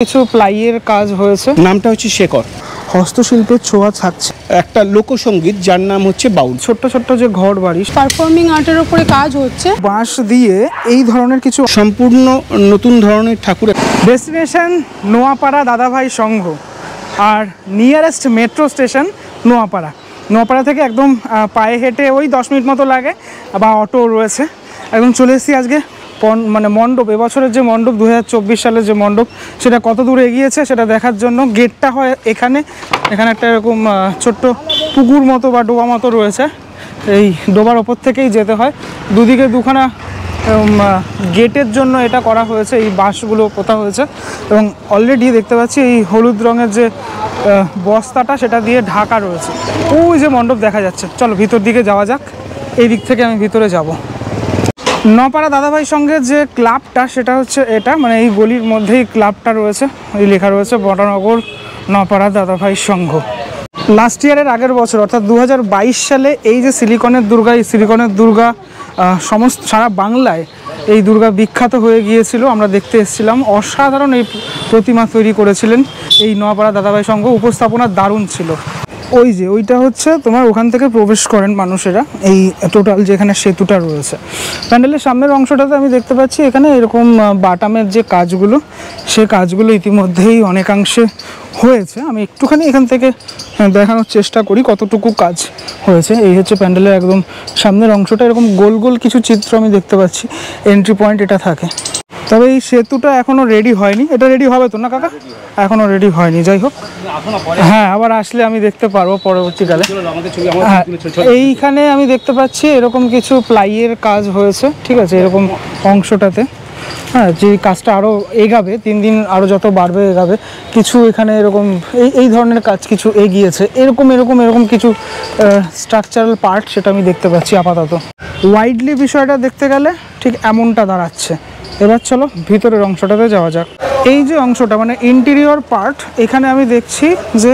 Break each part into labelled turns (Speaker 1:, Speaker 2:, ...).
Speaker 1: কিছু প্লাইয়ের কাজ হয়েছে,
Speaker 2: নামটা হচ্ছে শেকর।
Speaker 1: হস্তশিল্পের ছোঁয়া থাকছে।
Speaker 2: একটা লোকসঙ্গীত যার নাম হচ্ছে বাউল।
Speaker 1: ছোট্ট ছোট্ট যে ঘর বাড়ি,
Speaker 3: পারফর্মিং আর্টের উপরে কাজ হচ্ছে।
Speaker 1: বাঁশ দিয়ে এই ধরনের কিছু
Speaker 2: সম্পূর্ণ নতুন ধরনের ঠাকুর।
Speaker 1: ডেস্টিনেশন নোয়াপাড়া দাদাভাই সংঘ, আর nearest metro station Noapara. Noapara থেকে একদম পায়ে হেঁটে ওই 10 মিনিট মতো লাগে, বা অটো রয়েছে। একদম চলে এসেছি আজকে মানে মণ্ডপ, এবছরের যে মণ্ডপ 2024 সালের যে মণ্ডপ, সেটা কত দূর এগিয়েছে সেটা দেখার জন্য। গেটটা হয় এখানে একটা এরকম ছোট্ট পুকুর মতো বা ডোবা মতো রয়েছে। এই ডোবার ওপর থেকেই যেতে হয়। দুদিকে দুখানা গেটের জন্য এটা করা হয়েছে, এই বাঁশগুলো পোতা হয়েছে। এবং অলরেডি দেখতে পাচ্ছি এই হলুদ রঙের যে বস্তাটা সেটা দিয়ে ঢাকা রয়েছে। ওই যে মণ্ডপ দেখা যাচ্ছে, চলো ভিতর দিকে যাওয়া যাক। এই দিক থেকে আমি ভিতরে যাব। নপাড়া দাদাভাই সংঘের যে ক্লাবটা সেটা হচ্ছে এটা, মানে এই গলির মধ্যেই ক্লাবটা রয়েছে। এই লেখা রয়েছে বটানগর নপাড়া দাদাভাই সংঘ। লাস্ট ইয়ারের আগের বছর অর্থাৎ 2022 সালে এই যে সিলিকনের দুর্গা, এই সিলিকনের দুর্গা সমস্ত সারা বাংলায় এই দুর্গা বিখ্যাত হয়ে গিয়েছিল। আমরা দেখতে এসেছিলাম, অসাধারণ এই প্রতিমা তৈরি করেছিলেন এই নপাড়া দাদাভাই সংঘ। উপস্থাপনা দারুণ ছিল। ওই যে ওইটা হচ্ছে তোমার, ওখান থেকে প্রবেশ করেন মানুষেরা এই টোটাল যেখানে সেতুটা রয়েছে। প্যান্ডেলের সামনের অংশটাতে আমি দেখতে পাচ্ছি এখানে এরকম বাটামের যে কাজগুলো, সে কাজগুলো ইতিমধ্যেই অনেকাংশে হয়েছে। আমি একটুখানি এখান থেকে দেখানোর চেষ্টা করি কতটুকু কাজ হয়েছে। এই হচ্ছে প্যান্ডেলের একদম সামনের অংশটা, এরকম গোল গোল কিছু চিত্র আমি দেখতে পাচ্ছি। এন্ট্রি পয়েন্ট এটা থাকে। তবে এই সেতুটা এখনও রেডি হয়নি। এটা রেডি হবে তো না কাকা? এখনও রেডি হয়নি। যাই হোক, হ্যাঁ, আবার আসলে আমি দেখতে পারবো পরবর্তীকালে। এইখানে আমি দেখতে পাচ্ছি এরকম কিছু প্লাইয়ের কাজ হয়েছে, ঠিক আছে, এরকম অংশটাতে। হ্যাঁ, যে কাজটা আরও এগাবে, দিন দিন আরও যত বাড়বে এগাবে। কিছু এখানে এরকম এই ধরনের কাজ কিছু এগিয়েছে, এরকম কিছু স্ট্রাকচারাল পার্ট, সেটা আমি দেখতে পাচ্ছি আপাতত। ওয়াইডলি বিষয়টা দেখতে গেলে ঠিক এমনটা দাঁড়াচ্ছে। এবার চলো ভিতরের অংশটাতে যাওয়া যাক। এই যে অংশটা মানে ইন্টেরিয়র পার্ট, এখানে আমি দেখছি যে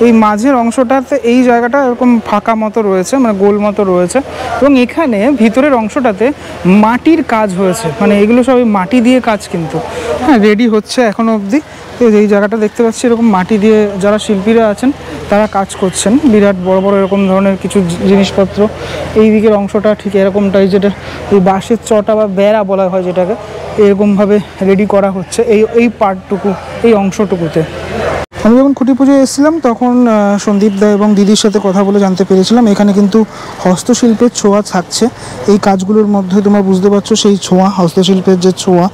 Speaker 1: এই মাঝের অংশটাতে এই জায়গাটা এরকম ফাঁকা মতো রয়েছে, মানে গোল মতো রয়েছে। এবং এখানে ভিতরের অংশটাতে মাটির কাজ হয়েছে, মানে এগুলো সব মাটি দিয়ে কাজ, কিন্তু হ্যাঁ রেডি হচ্ছে এখনও অবধি। এই জায়গাটা দেখতে পাচ্ছি এরকম মাটি দিয়ে যারা শিল্পীরা আছেন তারা কাজ করছেন। বিরাট বড় বড় এরকম ধরনের কিছু জিনিসপত্র। এই দিকের অংশটা ঠিক এরকমটাই, যেটা এই বাঁশের চটা বা বেড়া বলা হয় যেটাকে, এরকমভাবে রেডি করা হচ্ছে এই পার্টটুকু, এই অংশটুকুতে। আমি যখন খুঁটি পুজোয় এসেছিলাম তখন সন্দীপ দা এবং দিদির সাথে কথা বলে জানতে পেরেছিলাম এখানে কিন্তু হস্তশিল্পের ছোঁয়া থাকছে। এই কাজগুলোর মধ্যে তোমরা বুঝতে পারছো সেই ছোঁয়া, হস্তশিল্পের যে ছোঁয়া,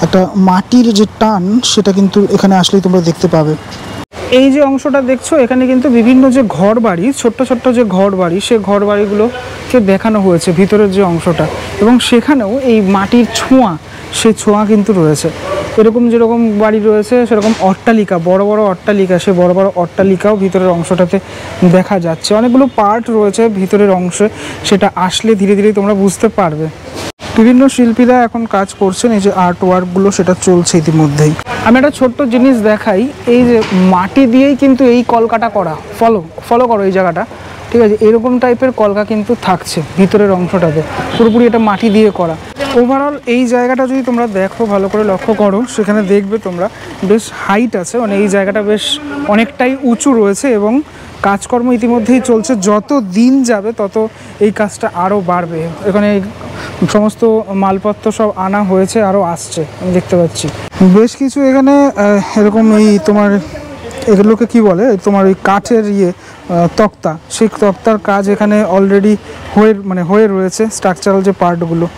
Speaker 1: একটা মাটির যে টান, সেটা কিন্তু এখানে আসলেই তোমরা দেখতে পাবে। এই যে অংশটা দেখছো এখানে কিন্তু বিভিন্ন যে ঘর বাড়ি, ছোট্ট ছোট্ট যে ঘর বাড়ি, সে ঘর বাড়িগুলোকে দেখানো হয়েছে ভিতরের যে অংশটা। এবং সেখানেও এই মাটির ছোঁয়া, সেই ছোঁয়া কিন্তু রয়েছে। এরকম যেরকম বাড়ি রয়েছে সেরকম অট্টালিকা, বড় বড় অট্টালিকা, সে বড় বড় অট্টালিকাও ভিতরের অংশটাতে দেখা যাচ্ছে। অনেকগুলো পার্ট রয়েছে ভিতরের অংশে, সেটা আসলে ধীরে ধীরে তোমরা বুঝতে পারবে। বিভিন্ন শিল্পীরা এখন কাজ করছেন, এই যে আর্ট ওয়ার্কগুলো সেটা চলছে ইতিমধ্যেই। আমি একটা ছোট্ট জিনিস দেখাই, এই যে মাটি দিয়েই কিন্তু এই কলকাটা করা, ফলো করো এই জায়গাটা, ঠিক আছে, এরকম টাইপের কলকা কিন্তু থাকছে ভিতরের অংশটাতে, পুরোপুরি এটা মাটি দিয়ে করা। ওভারঅল এই জায়গাটা যদি তোমরা দেখো, ভালো করে লক্ষ্য করো, সেখানে দেখবে তোমরা বেশ হাইট আছে, মানে এই জায়গাটা বেশ অনেকটাই উঁচু রয়েছে। এবং কাজকর্ম ইতিমধ্যেই চলছে, যত দিন যাবে তত এই কাজটা আরও বাড়বে। এখানে সমস্ত মালপত্র সব আনা হয়েছে, আরও আসছে, আমি দেখতে পাচ্ছি বেশ কিছু। এখানে এরকম এই তোমার এগুলোকে কি বলে, তোমার ওই কাঠের তক্তা, সেই তক্তার কাজ এখানে অলরেডি হয়ে রয়েছে, স্ট্রাকচারাল যে পার্টগুলো।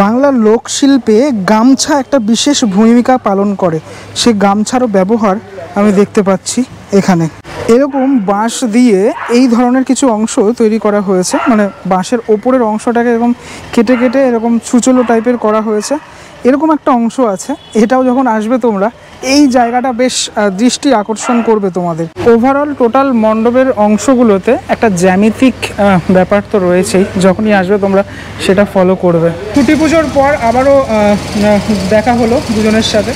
Speaker 1: বাংলার লোকশিল্পে গামছা একটা বিশেষ ভূমিকা পালন করে, সে গামছারও ব্যবহার আমি দেখতে পাচ্ছি এখানে। এরকম বাঁশ দিয়ে এই ধরনের কিছু অংশ তৈরি করা হয়েছে, মানে বাঁশের ওপরের অংশটাকে এরকম কেটে কেটে এরকম ছুচলো টাইপের করা হয়েছে। এরকম একটা অংশ আছে, এটাও যখন আসবে তোমরা এই জায়গাটা বেশ দৃষ্টি আকর্ষণ করবে তোমাদের। ওভারঅল টোটাল মণ্ডপের অংশগুলোতে একটা জ্যামিতিক ব্যাপার তো রয়েছেই, যখনই আসবে তোমরা সেটা ফলো করবে। ছুটি পুজোর পর আবারও দেখা হলো দুজনের সাথে।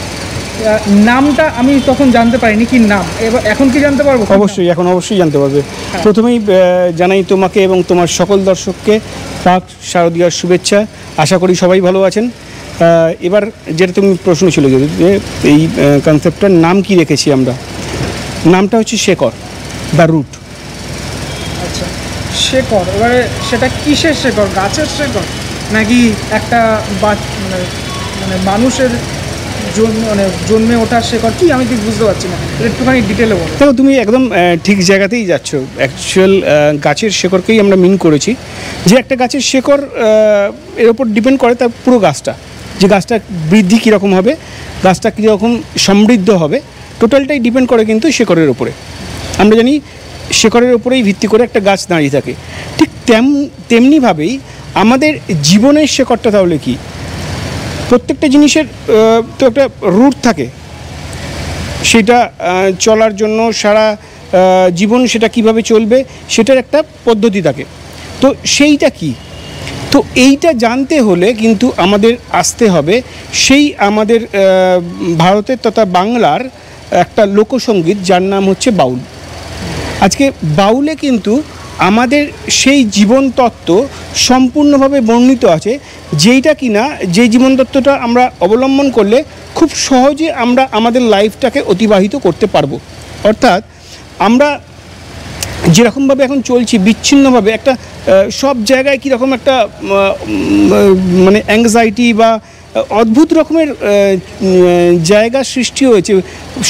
Speaker 1: নামটা আমি তখন জানতে পারিনি কি নাম, এখন কি জানতে পারবো?
Speaker 2: অবশ্যই, এখন অবশ্যই জানতে পারবে। প্রথমেই জানাই তোমাকে এবং তোমার সকল দর্শককে পাক শারদীয়ার শুভেচ্ছা। আশা করি সবাই ভালো আছেন। এবার যেটা তুমি প্রশ্ন ছিল যে এই কনসেপ্টটার নাম কি রেখেছি আমরা, নামটা হচ্ছে শেকড় বা রুট।
Speaker 1: আচ্ছা, শেকড়, এবারে সেটা কিসের শেকড়? গাছের শেকড় নাকি একটা মানে মানে মানুষের মানে জন্মে ওঠার শেকড়? কি আমি ঠিক বুঝতে পারছি না, একটুখানি ডিটেলে বলো।
Speaker 2: দেখো, তুমি একদম ঠিক জায়গাতেই যাচ্ছ। অ্যাকচুয়াল গাছের শেকড়কেই আমরা মিন করেছি, যে একটা গাছের শেকড় এর ওপর ডিপেন্ড করে তার পুরো গাছটা, যে গাছটা বৃদ্ধি কীরকম হবে, গাছটা কীরকম সমৃদ্ধ হবে, টোটালটাই ডিপেন্ড করে কিন্তু শেকড়ের ওপরে। আমরা জানি শেকড়ের ওপরেই ভিত্তি করে একটা গাছ দাঁড়িয়ে থাকে। ঠিক তেমনিভাবেই আমাদের জীবনের শেকড়টা তাহলে কি? প্রত্যেকটা জিনিসের তো একটা রুট থাকে, সেটা চলার জন্য সারা জীবন সেটা কিভাবে চলবে সেটার একটা পদ্ধতি থাকে। তো সেইটা কি? তো এইটা জানতে হলে কিন্তু আমাদের আসতে হবে সেই আমাদের ভারতের তথা বাংলার একটা লোকসঙ্গীত, যার নাম হচ্ছে বাউল। আজকে বাউলে কিন্তু আমাদের সেই জীবন তত্ত্ব সম্পূর্ণভাবে বর্ণিত আছে, যেইটা কিনা যেই জীবন তত্ত্বটা আমরা অবলম্বন করলে খুব সহজে আমরা আমাদের লাইফটাকে অতিবাহিত করতে পারবো। অর্থাৎ আমরা যেরকমভাবে এখন চলছি বিচ্ছিন্নভাবে, একটা সব জায়গায় কীরকম একটা মানে অ্যাংজাইটি বা অদ্ভুত রকমের জায়গা সৃষ্টি হয়েছে,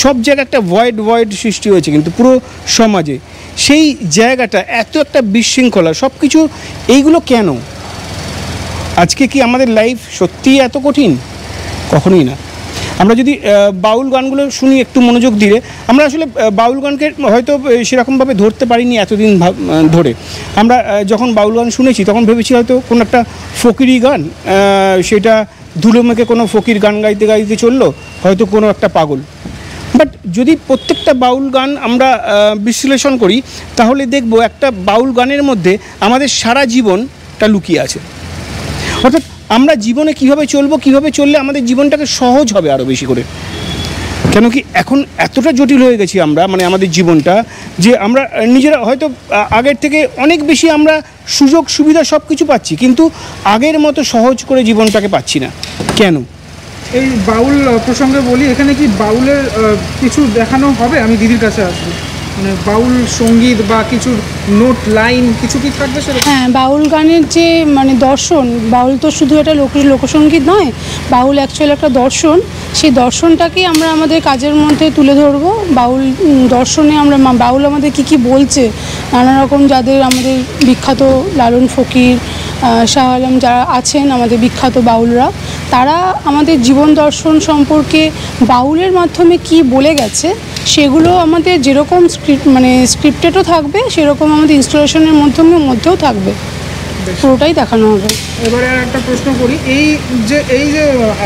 Speaker 2: সব জায়গায় একটা ভয়েড সৃষ্টি হয়েছে কিন্তু পুরো সমাজে। সেই জায়গাটা এত একটা বিশৃঙ্খলা, সব কিছু এইগুলো কেন? আজকে কি আমাদের লাইফ সত্যিই এত কঠিন? কখনোই না। আমরা যদি বাউল গানগুলো শুনি একটু মনোযোগ দিয়ে, আমরা আসলে বাউল গানকে হয়তো সেরকমভাবে ধরতে পারিনি এতদিন ধরে। আমরা যখন বাউল গান শুনেছি তখন ভেবেছি হয়তো কোনো একটা ফকিরি গান, সেটা ধুলো মেখে কোনো ফকির গান গাইতে গাইতে চললো, হয়তো কোনো একটা পাগল। বাট যদি প্রত্যেকটা বাউল গান আমরা বিশ্লেষণ করি তাহলে দেখব একটা বাউল গানের মধ্যে আমাদের সারা জীবনটা লুকিয়ে আছে। অর্থাৎ আমরা জীবনে কিভাবে চলবো, কিভাবে চললে আমাদের জীবনটাকে সহজ হবে আরও বেশি করে। কেন কি এখন এতটা জটিল হয়ে গেছি আমরা, মানে আমাদের জীবনটা, যে আমরা নিজেরা হয়তো আগের থেকে অনেক বেশি আমরা সুযোগ সুবিধা সব কিছু পাচ্ছি, কিন্তু আগের মতো সহজ করে জীবনটাকে পাচ্ছি না। কেন?
Speaker 1: এই বাউল প্রসঙ্গে বলি, এখানে কি বাউলের কিছু দেখানো হবে? আমি দিদির কাছে আসবো। মানে বাউল সঙ্গীত বা কিছু নোট লাইন কিছু কি থাকবে সেরকম?
Speaker 3: হ্যাঁ, বাউল গানের যে মানে দর্শন, বাউল তো শুধু এটা লোকসঙ্গীত নয়, বাউল অ্যাকচুয়ালি একটা দর্শন। সেই দর্শনটাকেই আমরা আমাদের কাজের মধ্যে তুলে ধরবো। বাউল দর্শনে আমরা বাউল আমাদের কি বলছে, নানা রকম যাদের আমাদের বিখ্যাত লালন ফকির, শাহ আলম যারা আছেন আমাদের বিখ্যাত বাউলরা, তারা আমাদের জীবন দর্শন সম্পর্কে বাউলের মাধ্যমে কি বলে গেছে সেগুলো আমাদের যেরকম স্ক্রিপ্টেডও থাকবে, সেরকম আমাদের ইনস্টলেশনের মধ্যেও থাকবে, পুরোটাই দেখানো হবে।
Speaker 1: এবারে আর একটা প্রশ্ন করি, এই যে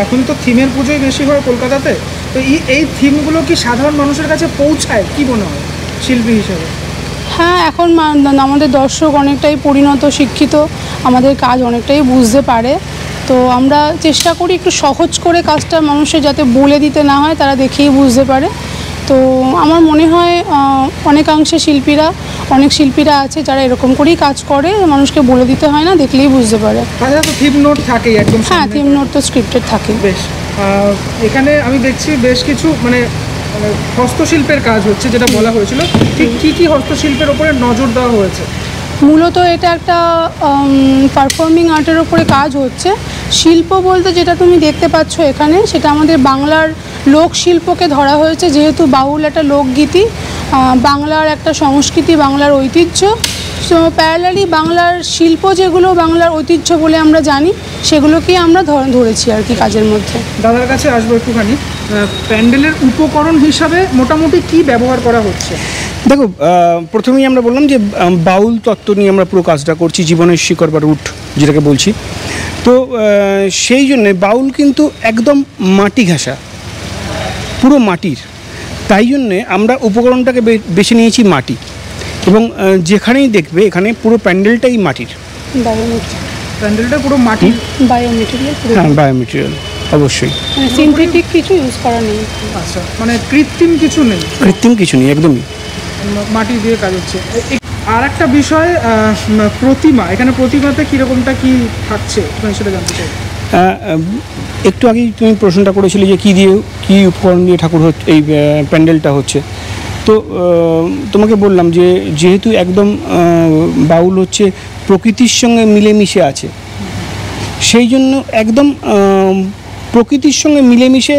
Speaker 1: এখন তো থিমের পুজোই বেশি হয় কলকাতাতে, তো এই থিমগুলো কি সাধারণ মানুষের কাছে পৌঁছায়? কি মনে হয় শিল্পী হিসেবে?
Speaker 3: হ্যাঁ, এখন আমাদের দর্শক অনেকটাই পরিণত, শিক্ষিত, আমাদের কাজ অনেকটাই বুঝতে পারে। তো আমরা চেষ্টা করি একটু সহজ করে কাজটা মানুষের যাতে বলে দিতে না হয়, তারা দেখেই বুঝতে পারে। তো আমার মনে হয় অনেকাংশে অনেক শিল্পীরা আছে যারা এরকম করেই কাজ করে, মানুষকে বলে দিতে হয় না, দেখলেই বুঝতে পারে।
Speaker 1: তাছাড়া তো থিম নোট থাকেই একদম।
Speaker 3: হ্যাঁ, থিম নোট তো স্ক্রিপ্টেড থাকে।
Speaker 1: বেশ, এখানে আমি দেখছি বেশ কিছু মানে হস্তশিল্পের কাজ হচ্ছে, যেটা বলা হয়েছিল। ঠিক কী হস্তশিল্পের ওপরে নজর দেওয়া হয়েছে?
Speaker 3: মূলত এটা একটা পারফর্মিং আর্টের ওপরে কাজ হচ্ছে। শিল্প বলতে যেটা তুমি দেখতে পাচ্ছ এখানে, সেটা আমাদের বাংলার লোকশিল্পকে ধরা হয়েছে। যেহেতু বাউল একটা লোকগীতি, বাংলার একটা সংস্কৃতি, বাংলার ঐতিহ্য, সো প্যারালালি বাংলার শিল্প যেগুলো বাংলার ঐতিহ্য বলে আমরা জানি, সেগুলোকেই আমরা ধরেছি আর কি কাজের মধ্যে।
Speaker 1: দাদার কাছে আসবো একটুখানি। প্যান্ডেলের উপকরণ হিসাবে মোটামুটি কি ব্যবহার করা হচ্ছে?
Speaker 2: দেখো, প্রথমেই আমরা বললাম যে বাউল তত্ত্ব নিয়ে আমরা পুরো কাজটা করছি, জীবনের শিকড় বা রুট যেটাকে বলছি। তো সেই জন্যে বাউল কিন্তু একদম মাটি ঘেঁষা, পুরো মাটির। তাই জন্যে আমরা উপকরণটাকে বেছে নিয়েছি মাটি, এবং যেখানেই দেখবে এখানে পুরো প্যান্ডেলটাই মাটির।
Speaker 1: প্যান্ডেলটা পুরো মাটির,
Speaker 3: বায়োমেটেরিয়াল।
Speaker 2: হ্যাঁ, বায়োমেটেরিয়াল অবশ্যই,
Speaker 3: সিনথেটিক কিছু ইউজ করা নেই।
Speaker 1: আচ্ছা, মানে কৃত্রিম কিছু নেই?
Speaker 2: কৃত্রিম কিছু নেই, একদমই
Speaker 1: মাটি দিয়ে কাজ হচ্ছে। আর একটা বিষয়, প্রতিমা, এখানে প্রতিমাতে কীরকমটা কি থাকছে সেটা জানতে চাই।
Speaker 2: একটু আগেই তুমি প্রশ্নটা করেছিলে যে কী উপকরণ দিয়ে ঠাকুর হচ্ছে, এই প্যান্ডেলটা হচ্ছে। তো তোমাকে বললাম যে যেহেতু একদম বাউল হচ্ছে প্রকৃতির সঙ্গে মিলেমিশে আছে, সেই জন্য একদম প্রকৃতির সঙ্গে মিলেমিশে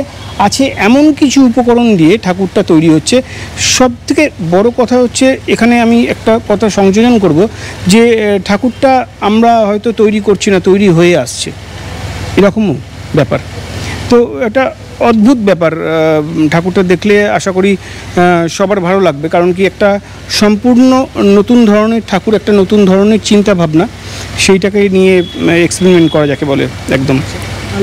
Speaker 2: আছে এমন কিছু উপকরণ দিয়ে ঠাকুরটা তৈরি হচ্ছে। সবথেকে বড় কথা হচ্ছে এখানে আমি একটা কথা সংযোজন করব যে ঠাকুরটা আমরা হয়তো তৈরি করছি না, তৈরি হয়ে আসছে, এরকমও ব্যাপার। তো এটা অদ্ভুত ব্যাপার। ঠাকুরটা দেখলে আশা করি সবার ভালো লাগবে, কারণ কি একটা সম্পূর্ণ নতুন ধরনের ঠাকুর, একটা নতুন ধরনের চিন্তা ভাবনা, সেইটাকে নিয়ে এক্সপেরিমেন্ট করা যাকে বলে একদম।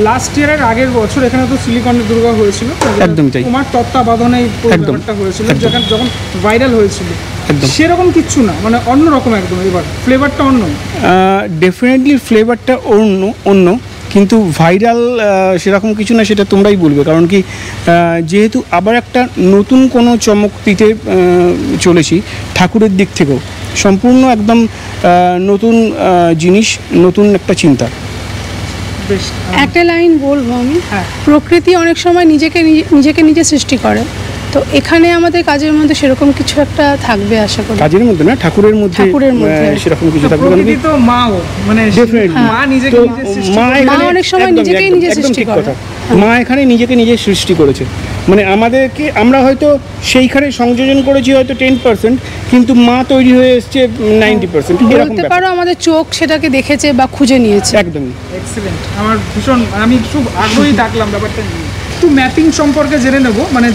Speaker 1: লাস্ট ইয়ারের আগের বছর এখানে তো সিলিকনের দুর্গা হয়েছিল,
Speaker 2: একদমই তাই।
Speaker 1: তোমার তত্ত্বাবধানে এই ব্যাপারটা হয়েছিল, যখন ভাইরাল হয়েছিল।
Speaker 2: একদম
Speaker 1: সেরকম কিচ্ছু না, মানে অন্যরকম একদম। এবার ফ্লেভারটা অন্য,
Speaker 2: ডেফিনেটলি ফ্লেভারটা অন্য, কিন্তু ভাইরাল সেরকম কিছু না, সেটা তোমরাই বলবে। কারণ কি যেহেতু আবার একটা নতুন কোনো চমক দিতে চলেছি ঠাকুরের দিক থেকেও, সম্পূর্ণ একদম নতুন জিনিস, নতুন একটা চিন্তা।
Speaker 3: একটা লাইন বলবো আমি, প্রকৃতি অনেক সময় নিজেকে নিজে সৃষ্টি করে, তো এখানে আমাদের কাজের মধ্যে সেরকম কিছু একটা থাকবে আশা করি।
Speaker 2: কাজের মধ্যে না, ঠাকুরের মধ্যে সেরকম কিছু থাকবে।
Speaker 1: প্রকৃতি তো মাও, মানে মা নিজেকে নিজে সৃষ্টি,
Speaker 3: মা অনেক সময় নিজেকেই নিজে সৃষ্টি করে।
Speaker 2: মা এখানে নিজেকে নিজে সৃষ্টি করেছে, মানে আমাদেরকে আমরা হয়তো সেইখানে সংযোজন করেছি হয়তো 10%, কিন্তু মা তৈরি হয়ে এসছে 90%।
Speaker 3: বলতে পারো আমাদের চোখ সেটাকে দেখেছে বা খুঁজে নিয়েছে।
Speaker 2: একদমই
Speaker 1: এক্সিলেন্ট। আমার ভীষণ, আমি খুব আগ্রহী থাকলাম ব্যাপারটা নিয়ে। একটু ম্যাপিং সম্পর্কে জেনে নেব, মানে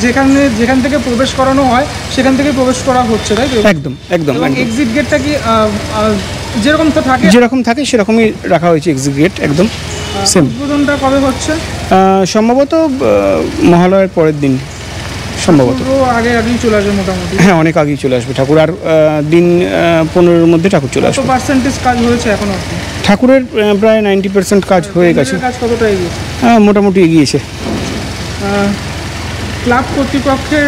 Speaker 1: যেখান থেকে প্রবেশ করানো হয় সেখান থেকে প্রবেশ করা হচ্ছে, তাই তো?
Speaker 2: একদম একদম।
Speaker 1: এক্সিট গেটটা কি
Speaker 2: যেরকম থাকে সেরকমই রাখা হয়েছে এক্সিট গেট, একদম সেম।
Speaker 1: উদ্বোধনটা কবে হচ্ছে?
Speaker 2: সম্ভবত মহালয়ের পরের দিন, সম্ভবত
Speaker 1: আগেই চলে আসবে মোটামুটি।
Speaker 2: হ্যাঁ, অনেক আগেই চলে আসবে ঠাকুর, আর দিন 15-এর মধ্যে ঠাকুর চলে আসবে।
Speaker 1: কত পার্সেন্টেজ কাজ হয়েছে এখনো?
Speaker 2: ঠাকুরের প্রায় 90% কাজ হয়ে গেছে।
Speaker 1: কাজ কতটা এগিয়েছে?
Speaker 2: মোটামুটি এগিয়েছে।
Speaker 1: ক্লাব কর্তৃপক্ষের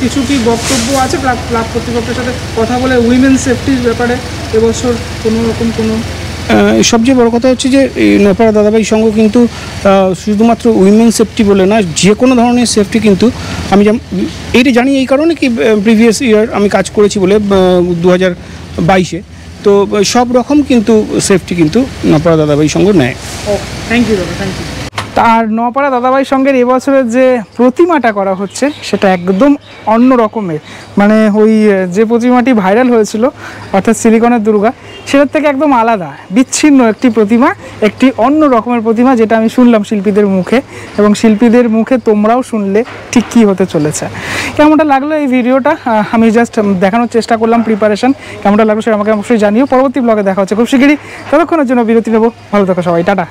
Speaker 1: কিছু কি বক্তব্য আছে? ক্লাব কর্তৃপক্ষের সাথে কথা বলে উইমেন সেফটির ব্যাপারে এবছর কোনো
Speaker 2: সবচেয়ে বড় কথা হচ্ছে যে নপাড়া দাদাভাই সংঘ কিন্তু শুধুমাত্র উইমেন সেফটি বলে না, যে কোনো ধরনের সেফটি কিন্তু আমি এইটা জানি এই কারণে কি প্রিভিয়াস ইয়ার আমি কাজ করেছি বলে 2022-এ, তো সব রকম কিন্তু সেফটি কিন্তু নপাড়া দাদাভাই সংঘ নেয়।
Speaker 1: থ্যাংক ইউ দাদা, থ্যাংক ইউ। আর নপাড়া দাদাভাই সঙ্গের এবছরের যে প্রতিমাটা করা হচ্ছে সেটা একদম অন্য রকমের, মানে ওই যে প্রতিমাটি ভাইরাল হয়েছিল অর্থাৎ সিলিকনের দুর্গা, সেটার থেকে একদম আলাদা বিচ্ছিন্ন একটি প্রতিমা, একটি অন্য রকমের প্রতিমা, যেটা আমি শুনলাম শিল্পীদের মুখে, এবং শিল্পীদের মুখে তোমরাও শুনলে ঠিক কী হতে চলেছে। কেমনটা লাগলো এই ভিডিওটা? আমি জাস্ট দেখানোর চেষ্টা করলাম প্রিপারেশন, কেমনটা লাগলো সেটা আমাকে অবশ্যই জানিও। পরবর্তী ব্লগে দেখা হচ্ছে খুব শিগগিরই, ততক্ষণের জন্য বিরতি নেবো। ভালো থাকো সবাই, টাটা।